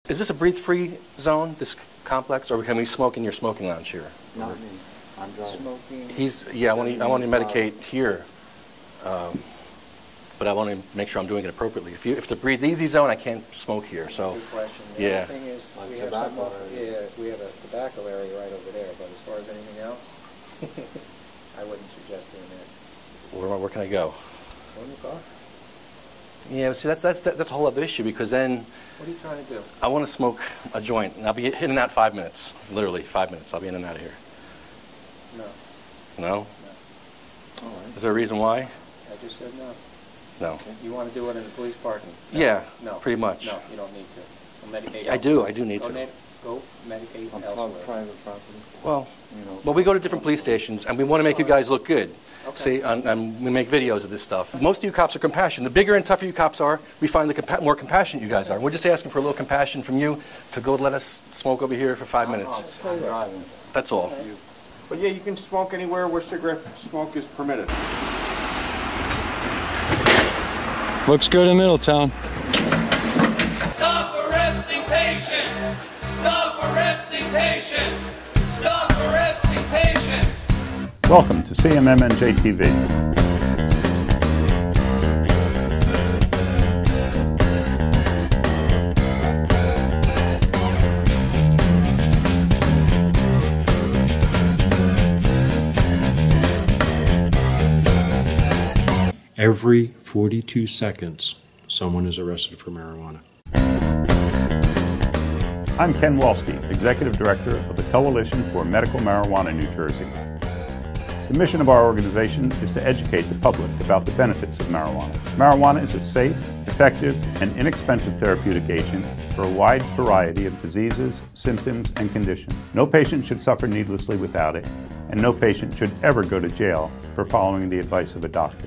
Is this a breathe-free zone, this complex, or can we smoke in your smoking lounge here? Not me. I'm driving. Smoking. I want to medicate here, but I want to make sure I'm doing it appropriately. If it's a breathe easy zone, I can't smoke here. So, good question. The yeah. other thing is we have we have a tobacco area right over there, but as far as anything else, I wouldn't suggest doing that. Where can I go? Go in the car. Yeah, see, that's a whole other issue, because then What are you trying to do? I want to smoke a joint, and I'll be in and out 5 minutes. Literally 5 minutes. I'll be in and out of here. No. No? No. All right. Is there a reason why? I just said no. No. Okay. You want to do it in the police parking? No. Yeah, No. pretty much. No, you don't need to. Go medicate I do need to. Go medicate On elsewhere. private property. Well, You know. we go to different police stations, and we want to make you guys look good. Okay. See, and we make videos of this stuff. Most of you cops are compassionate. The bigger and tougher you cops are, we find the more compassionate you guys are. We're just asking for a little compassion from you to go let us smoke over here for 5 minutes. I'm driving. That's all. But yeah, you can smoke anywhere where cigarette smoke is permitted. Looks good in Middletown. Stop arresting patients! Stop arresting patients! Stop arresting patients! Welcome to CMMNJ TV. Every 42 seconds, someone is arrested for marijuana. I'm Ken Walski, Executive Director of the Coalition for Medical Marijuana New Jersey. The mission of our organization is to educate the public about the benefits of marijuana. Marijuana is a safe, effective, and inexpensive therapeutic agent for a wide variety of diseases, symptoms, and conditions. No patient should suffer needlessly without it, and no patient should ever go to jail for following the advice of a doctor.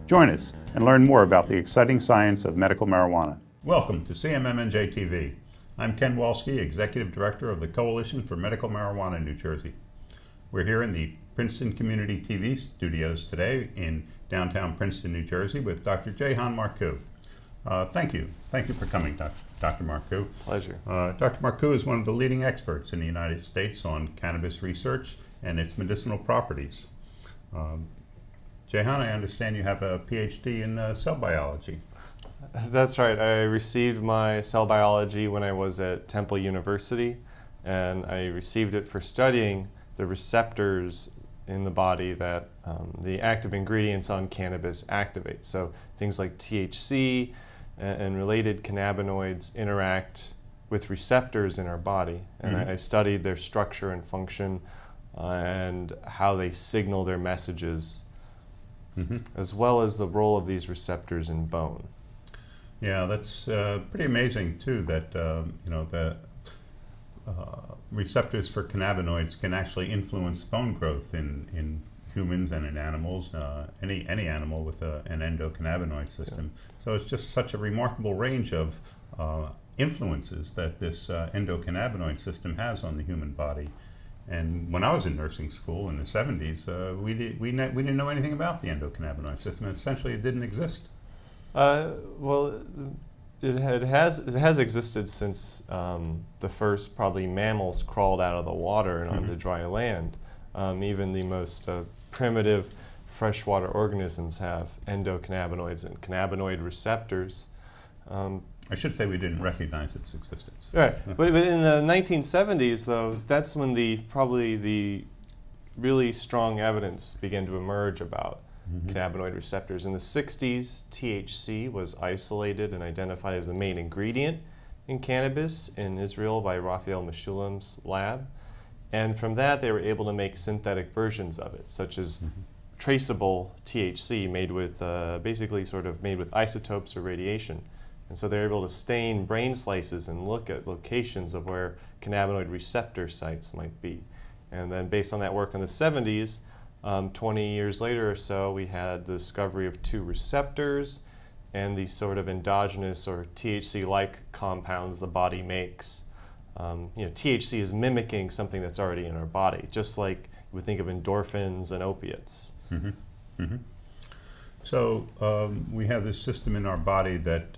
Join us and learn more about the exciting science of medical marijuana. Welcome to CMMNJ TV. I'm Ken Walski, Executive Director of the Coalition for Medical Marijuana New Jersey. We're here in the Princeton Community TV studios today in downtown Princeton, New Jersey with Dr. Jahan Marcu. Thank you. Thank you for coming, Dr. Marcu. Pleasure. Dr. Marcu is one of the leading experts in the United States on cannabis research and its medicinal properties. Jahan, I understand you have a PhD in cell biology. That's right. I received my cell biology when I was at Temple University, and I received it for studying the receptors in the body that the active ingredients on cannabis activate. So things like THC and related cannabinoids interact with receptors in our body, and I studied their structure and function and how they signal their messages, as well as the role of these receptors in bone. Yeah, that's pretty amazing too. That the receptors for cannabinoids can actually influence bone growth in humans and in animals, any animal with an endocannabinoid system. Yeah. So it's just such a remarkable range of influences that this endocannabinoid system has on the human body. And when I was in nursing school in the 70s, we didn't know anything about the endocannabinoid system. Essentially, it didn't exist. Well, it has existed since the first probably mammals crawled out of the water and onto dry land. Even the most primitive freshwater organisms have endocannabinoids and cannabinoid receptors. I should say we didn't recognize its existence. Right, but in the 1970s, though, that's when probably the really strong evidence began to emerge about cannabinoid receptors. In the 60s, THC was isolated and identified as the main ingredient in cannabis in Israel by Raphael Meshulam's lab. And from that, they were able to make synthetic versions of it, such as traceable THC made with, basically sort of made with isotopes or radiation. And so they're able to stain brain slices and look at locations of where cannabinoid receptor sites might be. And then based on that work in the 70s, 20 years later or so, we had the discovery of two receptors and these sort of endogenous or THC-like compounds the body makes. THC is mimicking something that's already in our body, just like we think of endorphins and opiates. So we have this system in our body that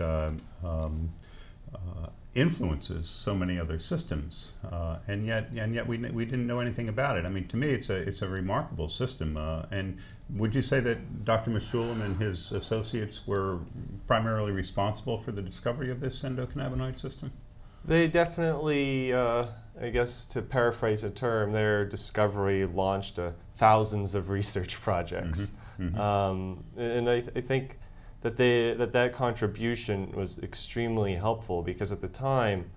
influences so many other systems, and yet we didn't know anything about it. I mean, to me, it's a remarkable system. And would you say that Dr. Meshulam and his associates were primarily responsible for the discovery of this endocannabinoid system? They definitely, I guess to paraphrase a term, their discovery launched thousands of research projects. And I think that that contribution was extremely helpful, because at the time,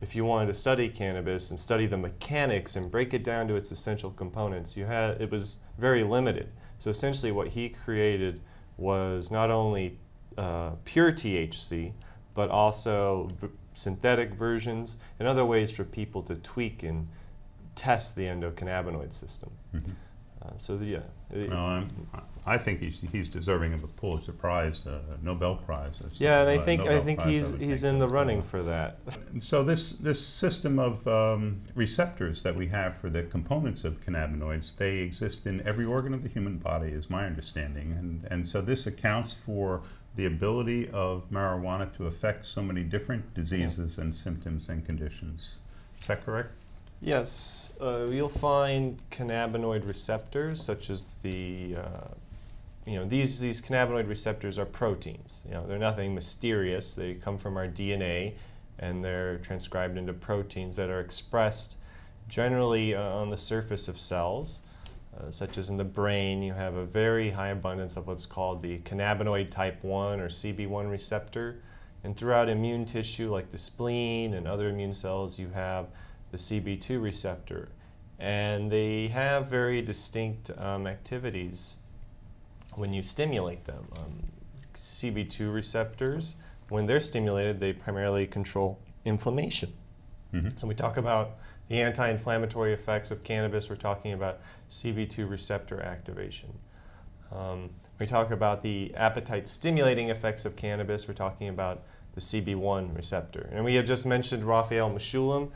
if you wanted to study cannabis and study the mechanics and break it down to its essential components, it was very limited. So essentially what he created was not only pure THC, but also synthetic versions and other ways for people to tweak and test the endocannabinoid system. I think he's deserving of a Pulitzer Prize, Nobel Prize. Yeah, and I think he's in the running for that. So this system of receptors that we have for the components of cannabinoids, they exist in every organ of the human body, is my understanding, and so this accounts for the ability of marijuana to affect so many different diseases and symptoms and conditions. Is that correct? Yes, you'll find cannabinoid receptors, such as the, these cannabinoid receptors are proteins. They're nothing mysterious. They come from our DNA, and they're transcribed into proteins that are expressed generally on the surface of cells, such as in the brain. You have a very high abundance of what's called the cannabinoid type 1 or CB1 receptor, and throughout immune tissue like the spleen and other immune cells, you have the CB2 receptor, and they have very distinct activities when you stimulate them. CB2 receptors, when they're stimulated, they primarily control inflammation. So when we talk about the anti-inflammatory effects of cannabis, we're talking about CB2 receptor activation. We talk about the appetite-stimulating effects of cannabis, we're talking about the CB1 receptor. And we have just mentioned Raphael Meshulam.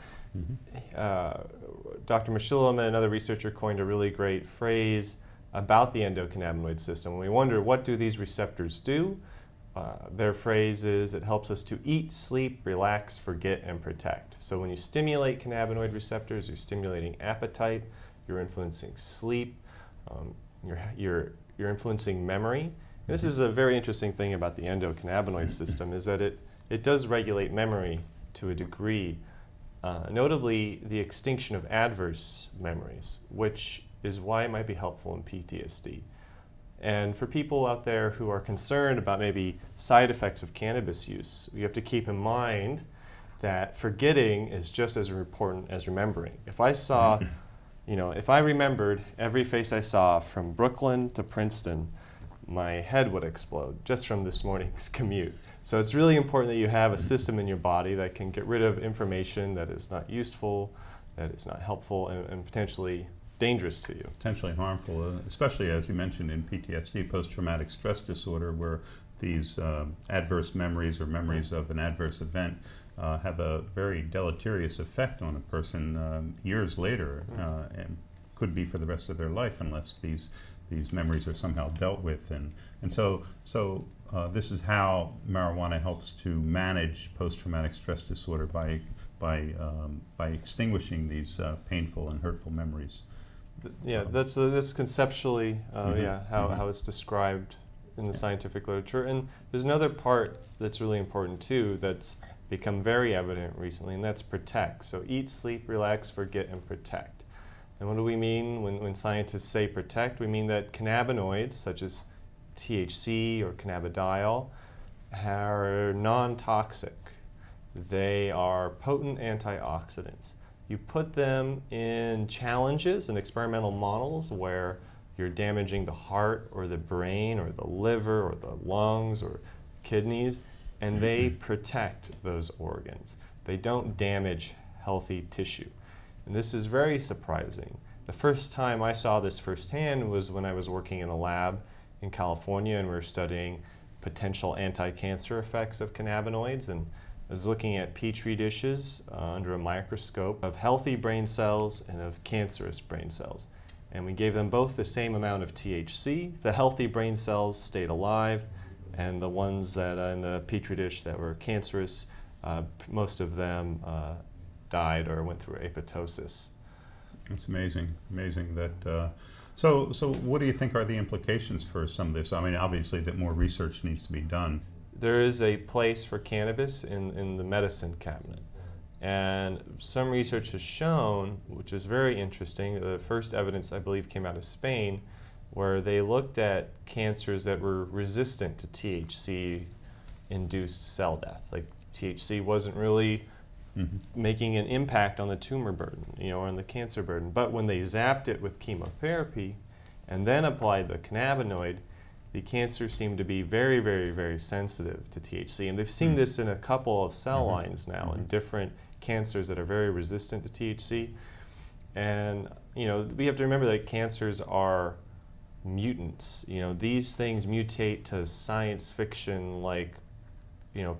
Dr. Meshulam and another researcher coined a really great phrase about the endocannabinoid system. When we wonder, what do these receptors do? Their phrase is, it helps us to eat, sleep, relax, forget, and protect. So when you stimulate cannabinoid receptors, you're stimulating appetite, you're influencing sleep, you're influencing memory. And this is a very interesting thing about the endocannabinoid system, is that it does regulate memory to a degree. Notably, the extinction of adverse memories, which is why it might be helpful in PTSD. And for people out there who are concerned about maybe side effects of cannabis use, you have to keep in mind that forgetting is just as important as remembering. If I saw, if I remembered every face I saw from Brooklyn to Princeton, my head would explode just from this morning's commute. So it's really important that you have a system in your body that can get rid of information that is not useful, that is not helpful, and potentially dangerous to you. Potentially harmful, especially as you mentioned in PTSD, post-traumatic stress disorder, where these adverse memories or memories of an adverse event have a very deleterious effect on a person years later, and could be for the rest of their life unless these memories are somehow dealt with. And so this is how marijuana helps to manage post-traumatic stress disorder by extinguishing these painful and hurtful memories. Yeah, that's conceptually how it's described in the scientific literature. And there's another part that's really important too that's become very evident recently, and that's protect. So eat, sleep, relax, forget, and protect. And what do we mean when scientists say protect? We mean that cannabinoids, such as THC or cannabidiol, are non-toxic. They are potent antioxidants. You put them in challenges and experimental models where you're damaging the heart or the brain or the liver or the lungs or kidneys, and they protect those organs. They don't damage healthy tissue. And this is very surprising. The first time I saw this firsthand was when I was working in a lab in California, and we were studying potential anti-cancer effects of cannabinoids. And I was looking at petri dishes under a microscope of healthy brain cells and of cancerous brain cells. And we gave them both the same amount of THC. The healthy brain cells stayed alive, and the ones that in the petri dish that were cancerous most of them died or went through apoptosis. It's amazing, amazing that. So what do you think are the implications for some of this? I mean, obviously that more research needs to be done. There is a place for cannabis in the medicine cabinet. And some research has shown, which is very interesting, the first evidence I believe came out of Spain, where they looked at cancers that were resistant to THC-induced cell death. Like THC wasn't really making an impact on the tumor burden, or on the cancer burden. But when they zapped it with chemotherapy and then applied the cannabinoid, the cancer seemed to be very, very, very sensitive to THC. And they've seen this in a couple of cell lines now in different cancers that are very resistant to THC. And, we have to remember that cancers are mutants. These things mutate to science fiction like,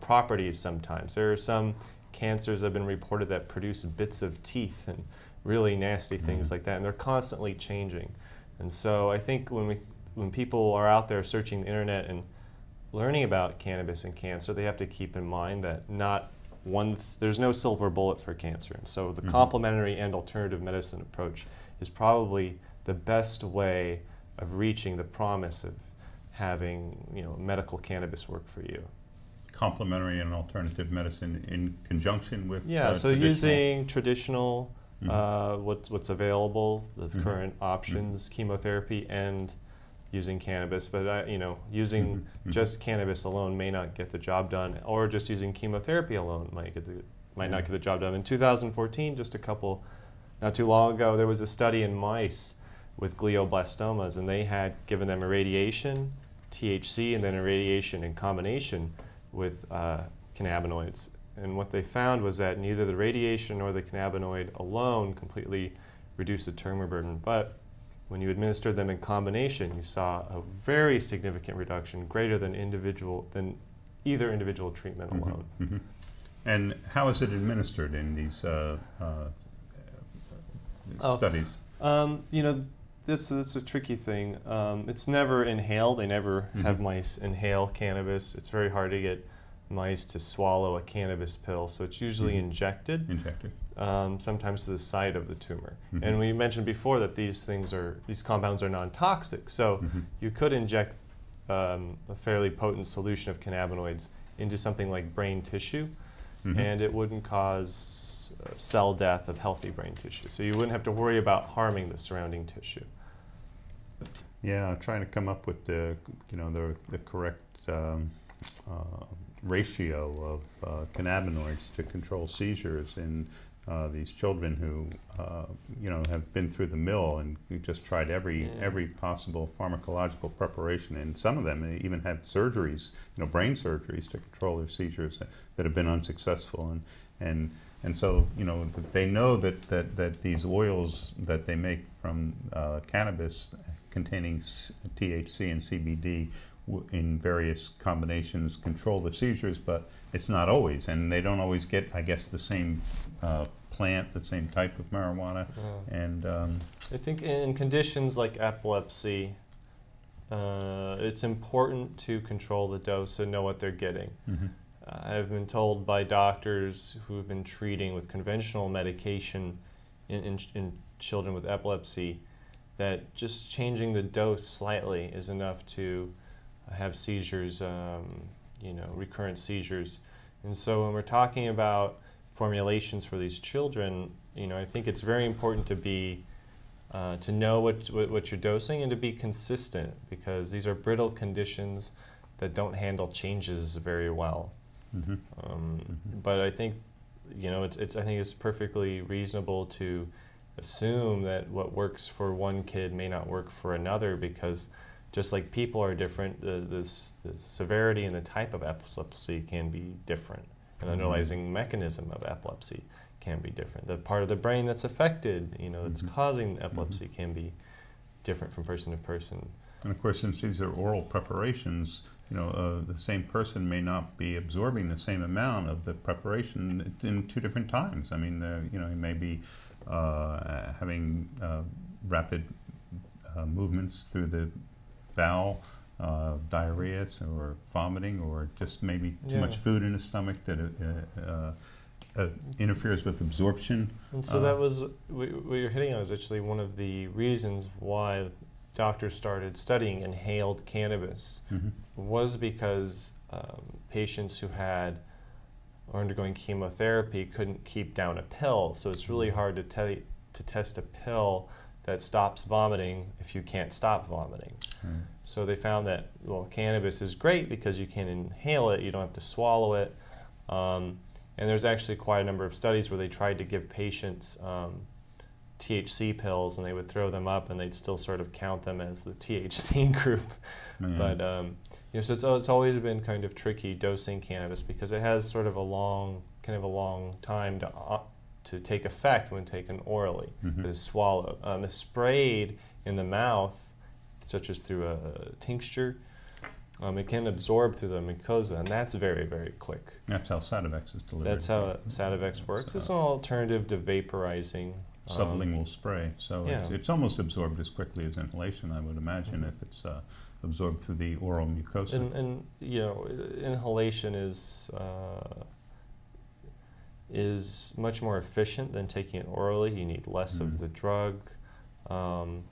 properties sometimes. There are some cancers that have been reported that produce bits of teeth and really nasty things like that, and they're constantly changing. And so I think when people are out there searching the internet and learning about cannabis and cancer, they have to keep in mind that there's no silver bullet for cancer. And so the complementary and alternative medicine approach is probably the best way of reaching the promise of having medical cannabis work for you. Complementary and alternative medicine in conjunction with so using traditional what's available, the current options, chemotherapy, and using cannabis. But using just cannabis alone may not get the job done, or just using chemotherapy alone might not get the job done. In 2014, not too long ago, there was a study in mice with glioblastomas, and they had given them irradiation, THC, and then irradiation in combination with cannabinoids. And what they found was that neither the radiation nor the cannabinoid alone completely reduced the tumor burden, but when you administered them in combination, you saw a very significant reduction, greater than either individual treatment alone. And how is it administered in these studies? That's a tricky thing. It's never inhaled. They never have mice inhale cannabis. It's very hard to get mice to swallow a cannabis pill, so it's usually injected. Sometimes to the site of the tumor. And we mentioned before that these compounds are non-toxic, so you could inject a fairly potent solution of cannabinoids into something like brain tissue, and it wouldn't cause cell death of healthy brain tissue. So you wouldn't have to worry about harming the surrounding tissue. Yeah, trying to come up with the correct ratio of cannabinoids to control seizures in these children who have been through the mill and just tried every possible pharmacological preparation, and some of them even had surgeries, brain surgeries to control their seizures that have been unsuccessful, and so they know that these oils that they make from cannabis containing THC and CBD in various combinations control the seizures, but it's not always, and they don't always get, I guess, the same plant, the same type of marijuana. And I think in conditions like epilepsy, it's important to control the dose and know what they're getting. I've been told by doctors who have been treating with conventional medication in children with epilepsy that just changing the dose slightly is enough to have seizures, recurrent seizures. And so when we're talking about formulations for these children, I think it's very important to know what you're dosing and to be consistent, because these are brittle conditions that don't handle changes very well. But I think it's perfectly reasonable to assume that what works for one kid may not work for another, because just like people are different, the severity and the type of epilepsy can be different. And the underlying mechanism of epilepsy can be different. The part of the brain that's affected, that's causing epilepsy can be different from person to person. And of course, since these are oral preparations, the same person may not be absorbing the same amount of the preparation in two different times. I mean, he may be having rapid movements through the bowel diarrhea or vomiting, or just maybe too much food in the stomach that interferes with absorption. And so that was, what you're hitting on is actually one of the reasons why doctors started studying inhaled cannabis, was because patients who had or undergoing chemotherapy couldn't keep down a pill. So it's really hard to test a pill that stops vomiting if you can't stop vomiting. So they found that, well, cannabis is great because you can inhale it, you don't have to swallow it. And there's actually quite a number of studies where they tried to give patients THC pills, and they would throw them up and they'd still sort of count them as the THC group. But you know, so it's always been kind of tricky dosing cannabis because it has sort of a long time to take effect when taken orally. It is swallowed. If sprayed in the mouth, such as through a tincture, it can absorb through the mucosa, and that's very, very quick. That's how Sativex is delivered. That's how Sativex works. It's an alternative to vaporizing. Sublingual spray, so it's almost absorbed as quickly as inhalation, I would imagine, if it's absorbed through the oral mucosa. And you know, inhalation is much more efficient than taking it orally. You need less of the drug, and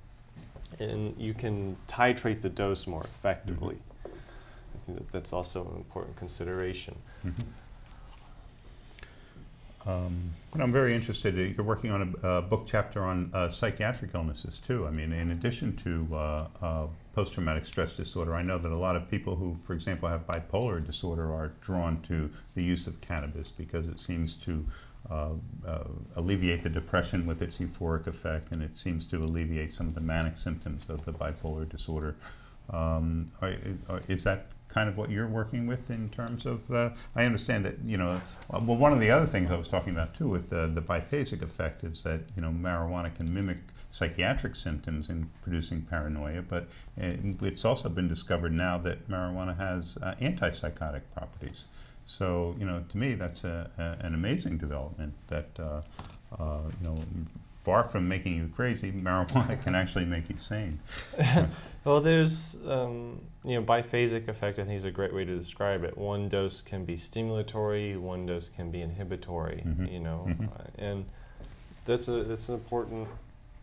you can titrate the dose more effectively. I think that's also an important consideration. And I'm very interested. You're working on a book chapter on psychiatric illnesses too. I mean, in addition to post-traumatic stress disorder, I know that a lot of people who, for example, have bipolar disorder are drawn to the use of cannabis because it seems to alleviate the depression with its euphoric effect, and it seems to alleviate some of the manic symptoms of the bipolar disorder. Is that kind of what you're working with in terms of I understand that, you know, well, one of the other things I was talking about too with the biphasic effect is that, you know, marijuana can mimic psychiatric symptoms in producing paranoia, but it's also been discovered now that marijuana has antipsychotic properties. So, you know, to me that's an amazing development that, you know, far from making you crazy, marijuana can actually make you sane. Well, there's, you know, biphasic effect, I think, is a great way to describe it. One dose can be stimulatory, one dose can be inhibitory, you know, and that's an important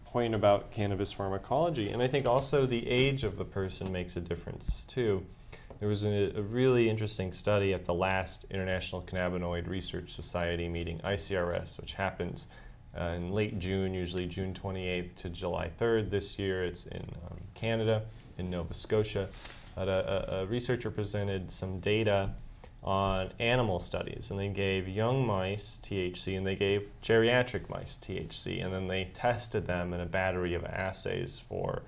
point about cannabis pharmacology. And I think also the age of the person makes a difference, too. There was a really interesting study at the last International Cannabinoid Research Society meeting, ICRS, which happens in late June, usually June 28th to July 3rd. This year it's in Canada, in Nova Scotia. A researcher presented some data on animal studies, and they gave young mice THC and they gave geriatric mice THC, and then they tested them in a battery of assays for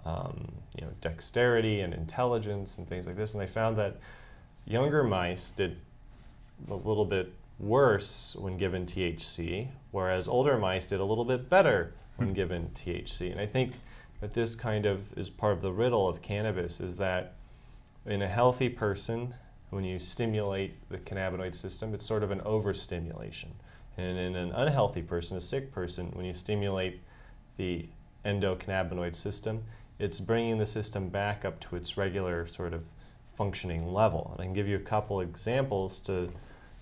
you know, dexterity and intelligence and things like this, and they found that younger mice did a little bit worse when given THC, whereas older mice did a little bit better when given THC. And I think that this kind of is part of the riddle of cannabis, is that in a healthy person, when you stimulate the cannabinoid system, it's sort of an overstimulation. And in an unhealthy person, a sick person, when you stimulate the endocannabinoid system, it's bringing the system back up to its regular sort of functioning level. And I can give you a couple examples to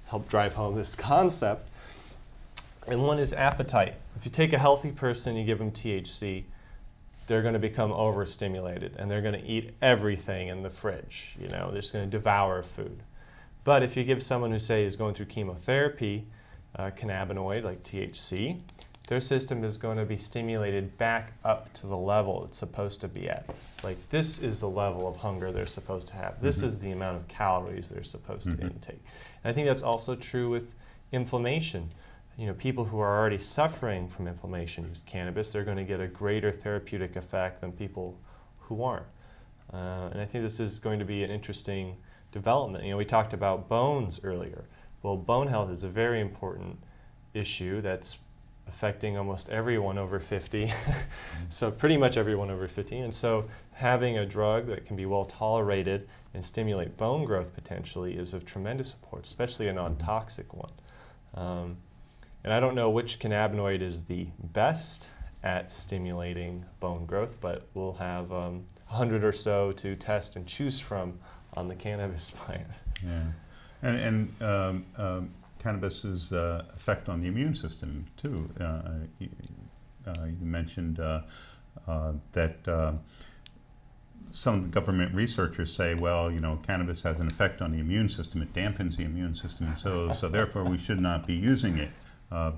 help drive home this concept. And one is appetite. If you take a healthy person, you give them THC, they're going to become overstimulated and they're going to eat everything in the fridge. You know, they're just going to devour food. But if you give someone who, say, is going through chemotherapy, cannabinoid like THC, their system is going to be stimulated back up to the level it's supposed to be at. Like, this is the level of hunger they're supposed to have. This is the amount of calories they're supposed to intake. And I think that's also true with inflammation. You know, people who are already suffering from inflammation use cannabis, they're going to get a greater therapeutic effect than people who aren't. And I think this is going to be an interesting development. You know, we talked about bones earlier. Well, bone health is a very important issue that's affecting almost everyone over 50, so pretty much everyone over 50. And so having a drug that can be well tolerated and stimulate bone growth potentially is of tremendous support, especially a non-toxic one. And I don't know which cannabinoid is the best at stimulating bone growth, but we'll have 100 or so to test and choose from on the cannabis plant. Yeah, and cannabis's effect on the immune system too. You mentioned that some of the government researchers say, well, you know, cannabis has an effect on the immune system. It dampens the immune system, and so therefore we should not be using it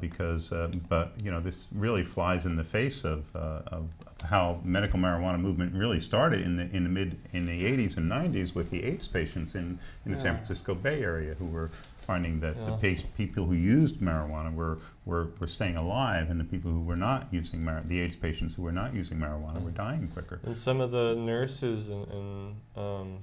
because. But you know, this really flies in the face of how medical marijuana movement really started in the 80s and 90s with the AIDS patients in the San Francisco Bay Area who were finding that the people who used marijuana were staying alive, and the people who were not using the AIDS patients who were not using marijuana were dying quicker. And some of the nurses and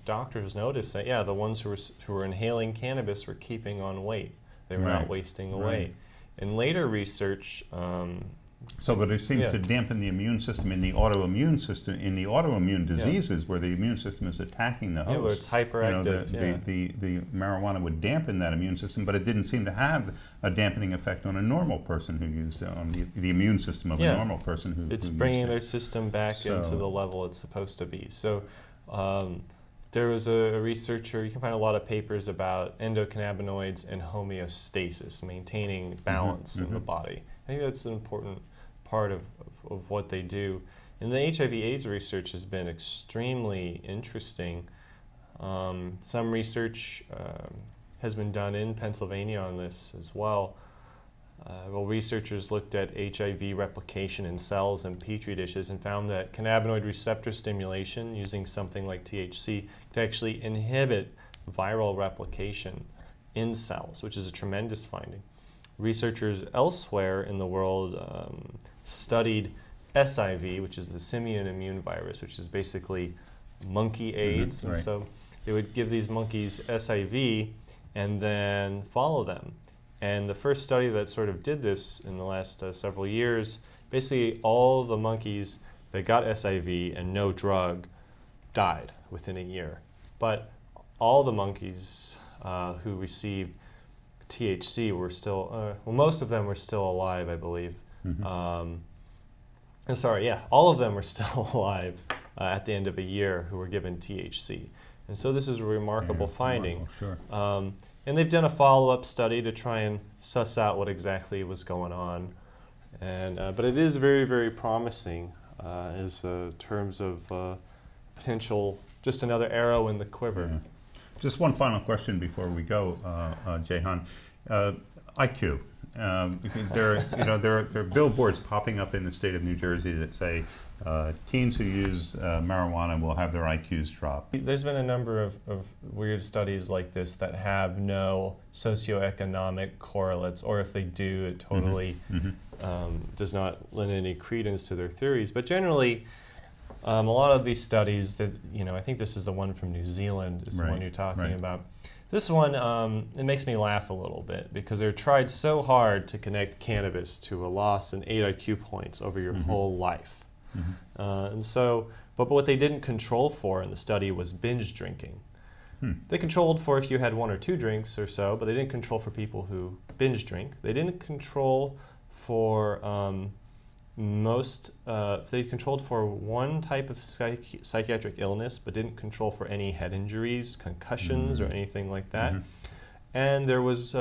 doctors noticed that, yeah, the ones who were inhaling cannabis were keeping on weight. They were not wasting away. In later research, but it seems to dampen the immune system in the autoimmune system, in the autoimmune diseases where the immune system is attacking the host. Yeah, where it's hyperactive. You know, the marijuana would dampen that immune system, but it didn't seem to have a dampening effect on a normal person who used it, on the immune system of a normal person who it's who bringing used their system back into the level it's supposed to be. So there was a researcher, you can find a lot of papers about endocannabinoids and homeostasis, maintaining balance in the body. I think that's an important part of what they do. And the HIV/AIDS research has been extremely interesting. Some research has been done in Pennsylvania on this as well. Well, researchers looked at HIV replication in cells and petri dishes and found that cannabinoid receptor stimulation using something like THC could actually inhibit viral replication in cells, which is a tremendous finding. Researchers elsewhere in the world studied SIV, which is the simian immune virus, which is basically monkey AIDS. And so they would give these monkeys SIV and then follow them. And the first study that sort of did this in the last several years, basically all the monkeys that got SIV and no drug died within a year. But all the monkeys who received THC were still, well, most of them were still alive, I believe. I'm sorry, yeah, all of them were still alive at the end of a year who were given THC. And so this is a remarkable finding. And they've done a follow-up study to try and suss out what exactly was going on. And, but it is very, very promising as terms of potential, just another arrow in the quiver. Just one final question before we go, Jahan. IQ. There are billboards popping up in the state of New Jersey that say teens who use marijuana will have their IQs drop. There's been a number of weird studies like this that have no socioeconomic correlates, or if they do, it totally does not lend any credence to their theories. But generally, a lot of these studies that, I think this is the one from New Zealand, is the one you're talking about. This one, it makes me laugh a little bit because they're tried so hard to connect cannabis to a loss in 8 IQ points over your whole life. And so, but what they didn't control for in the study was binge drinking. They controlled for if you had 1 or 2 drinks or so, but they didn't control for people who binge drink. They didn't control for they controlled for one type of psychiatric illness, but didn't control for any head injuries, concussions, or anything like that. And there was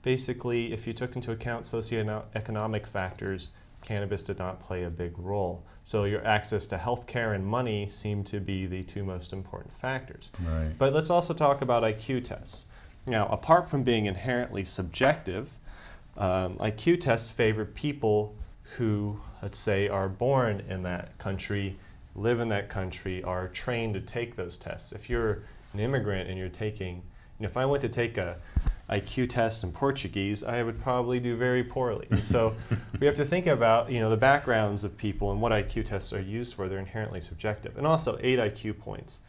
basically, if you took into account socioeconomic factors, cannabis did not play a big role. So your access to health care and money seemed to be the 2 most important factors. But let's also talk about IQ tests. Now, apart from being inherently subjective, IQ tests favor people who, let's say, are born in that country, live in that country, are trained to take those tests. If you're an immigrant and you're taking, if I went to take a IQ test in Portuguese, I would probably do very poorly. And so we have to think about, the backgrounds of people and what IQ tests are used for. They're inherently subjective. And also 8 IQ points.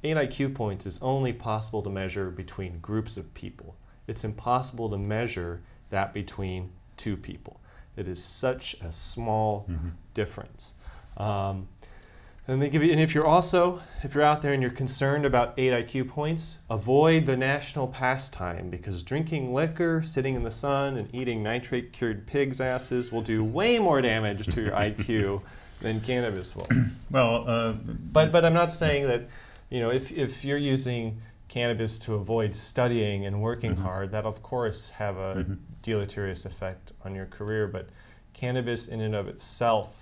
8 IQ points is only possible to measure between groups of people. It's impossible to measure that between 2 people. It is such a small difference. And they give you, and if you're out there and you're concerned about 8 IQ points, avoid the national pastime, because drinking liquor, sitting in the sun, and eating nitrate-cured pigs' asses will do way more damage to your IQ than cannabis will. Well, but I'm not saying that, you know, if you're using cannabis to avoid studying and working hard, that of course have a deleterious effect on your career. But cannabis in and of itself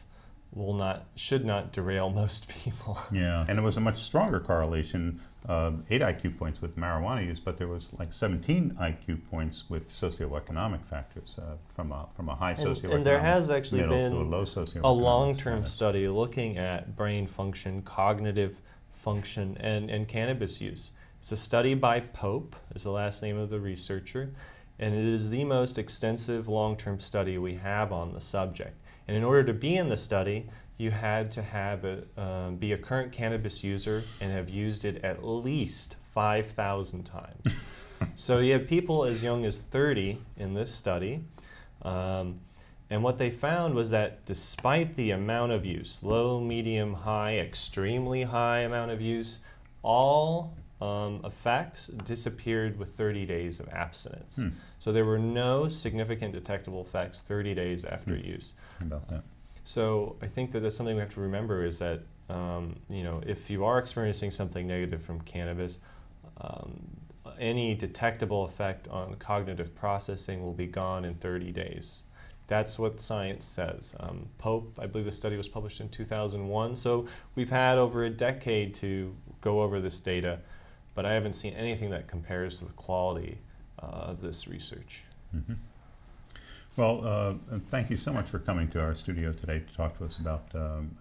should not derail most people. yeah, and it was a much stronger correlation, 8 IQ points with marijuana use, but there was like 17 IQ points with socioeconomic factors, from a high socioeconomic and there has actually middle been to a low socioeconomic a long-term status. study looking at brain function, cognitive function, and cannabis use. It's a study by Pope, is the last name of the researcher, and it is the most extensive long-term study we have on the subject. And in order to be in the study, you had to have be a current cannabis user and have used it at least 5,000 times. So you have people as young as 30 in this study. And what they found was that despite the amount of use, low, medium, high, extremely high amount of use, all effects disappeared with 30 days of abstinence. So there were no significant detectable effects 30 days after use. How about that? So I think that that's something we have to remember, is that you know, if you are experiencing something negative from cannabis, any detectable effect on cognitive processing will be gone in 30 days. That's what science says. Pope, I believe the study was published in 2001, so we've had over a decade to go over this data, but I haven't seen anything that compares to the quality of this research. Well, thank you so much for coming to our studio today to talk to us about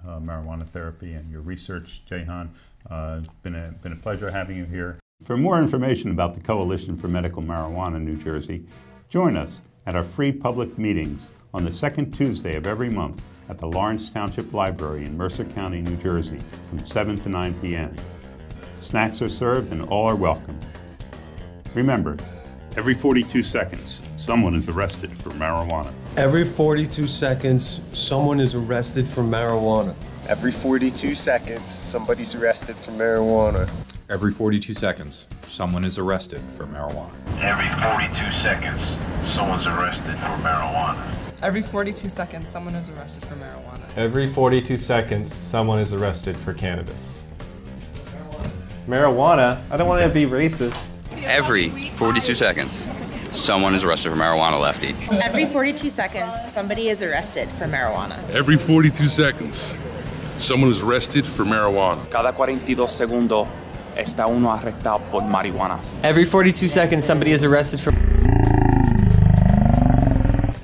marijuana therapy and your research, Jahan. It's been a pleasure having you here. For more information about the Coalition for Medical Marijuana in New Jersey, join us at our free public meetings on the second Tuesday of every month at the Lawrence Township Library in Mercer County, New Jersey, from 7 to 9 p.m. Snacks are served and all are welcome. Remember, every 42 seconds, someone is arrested for marijuana. Every 42 seconds, someone is arrested for marijuana. Every 42 seconds, somebody's arrested for marijuana. Every 42 seconds, someone is arrested for marijuana. Every 42 seconds, someone's arrested for marijuana. Every 42 seconds, someone is arrested for marijuana. Every 42 seconds, someone is arrested for cannabis. Marijuana? I don't want to be racist. Every 42 seconds, someone is arrested for marijuana, Lefty. Every 42 seconds, somebody is arrested for marijuana. Every 42 seconds, someone is arrested for marijuana. Cada 42 segundos está uno arrestado por marihuana. Every 42 seconds, somebody is arrested for...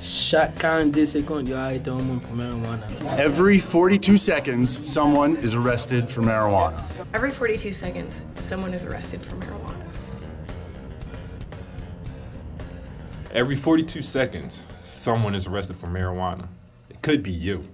Chaque 42 secondes, il y a été un monde pour marijuana. Every 42 seconds, someone is arrested for marijuana. Every 42 seconds, someone is arrested for marijuana. Every 42 seconds, someone is arrested for marijuana. It could be you.